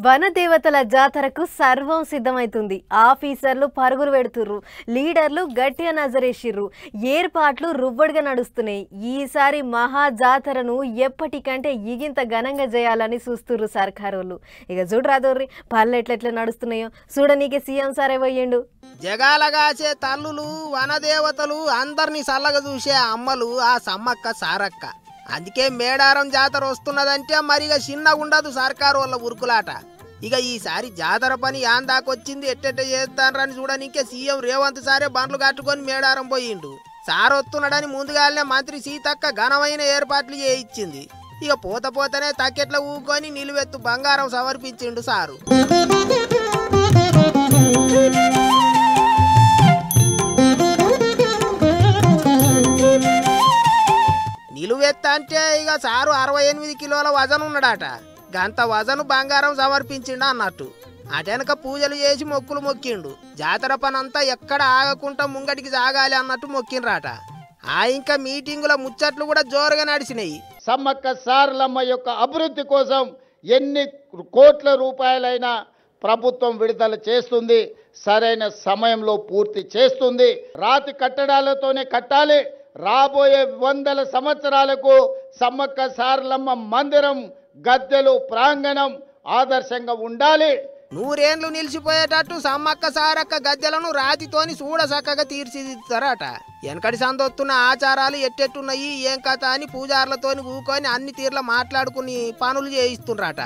వనదేవతల జాతరకు సర్వం సిద్ధమైతుంది. ఆఫీసర్లు పరుగులు పెడుతుర్రు, లీడర్లు గట్టిగా నజరేసిర్రు, ఏర్పాట్లు రువ్వడిగా నడుస్తున్నాయి. ఈసారి మహా జాతరను ఎప్పటికంటే ఇగింత ఘనంగా చేయాలని చూస్తుర్రు సర్కారోళ్ళు. ఇక చూడరాదోర్రి పళ్ళు ఎట్లెట్లా నడుస్తున్నాయో చూడనీకే సీఎం సారే పోయిండు. జగాలగాచే తల్లులు వనదేవతలు అందరినీ సల్లగా చూసే అమ్మలు ఆ సమ్మక్క సారక్క. అందుకే మేడారం జాతర వస్తున్నదంటే మరిగా చిన్నగుండదు సర్కారు వాళ్ళ ఉరుకులాట. ఇక ఈసారి జాతర పని యాందాకొచ్చింది, ఎట్టెట్ట చేస్తానని చూడనీకే సీఎం రేవంత్ సారే బండ్లు కట్టుకొని మేడారం పోయిండు. సార్ వస్తున్నాడని ముందుగానే మంత్రి సీతక్క ఘనమైన ఏర్పాట్లు చేయించింది. ఇక పోతనే తక్కెట్ల ఊకొని నిలువెత్తు బంగారం సమర్పించిండు సారు. నిలువెత్త అంటే ఇక సారు 68 కిలోల వజను ఉన్నాడట. గంత వజను బంగారం సమర్పించిండు అన్నట్టు. అటెనక పూజలు చేసి మొక్కులు మొక్కిండు. జాతర పనంతా ఎక్కడ ఆగకుండా ముంగటికి సాగాలి అన్నట్టు మొక్కిండ్రాట. ఇంకా మీటింగుల ముచ్చట్లు కూడా జోరుగా నడిచినాయి. సమ్మక్క సారలమ్మ యొక్క అభివృద్ధి కోసం ఎన్ని కోట్ల రూపాయలైనా ప్రభుత్వం విడుదల చేస్తుంది, సరైన సమయంలో పూర్తి చేస్తుంది. రాతి కట్టడాలతోనే కట్టాలి. రాబోయే 100 సంవత్సరాలకు సమ్మక్క సారలమ్మ మందిరం, గద్దెలు, ప్రాంగణం ఆదర్శంగా ఉండాలి. 100 ఏండ్లు నిలిచిపోయేటట్టు సమ్మక్క సారక్క గద్దెలను రాతితోని చూడ చక్కగా తీర్చిదిద్దుతారట. వెనకటి సందొత్తున్న ఆచారాలు ఎట్టెట్టున్నాయి, ఏం కథ అని పూజారులతోని ఊకొని అన్ని తీర్ల మాట్లాడుకుని పనులు చేయిస్తుండ్రట.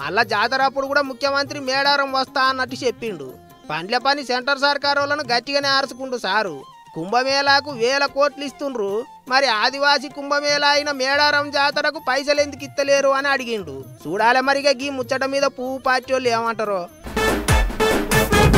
మళ్ళా జాతర అప్పుడు కూడా ముఖ్యమంత్రి మేడారం వస్తా అన్నట్టు చెప్పిండు. పండ్ల పని సెంటర్ సర్కారులను గట్టిగానే ఆర్చుకుంటూ సారు. కుంభమేళాకు 1000 కోట్లు ఇస్తుండ్రు, మరి ఆదివాసీ కుంభమేళా అయిన మేడారం జాతరకు పైసలు ఎందుకు ఇత్తలేరు అని అడిగిండు. చూడాలి మరిగా గీ ముచ్చట మీద పువ్వు పార్టీ వాళ్ళు ఏమంటారో.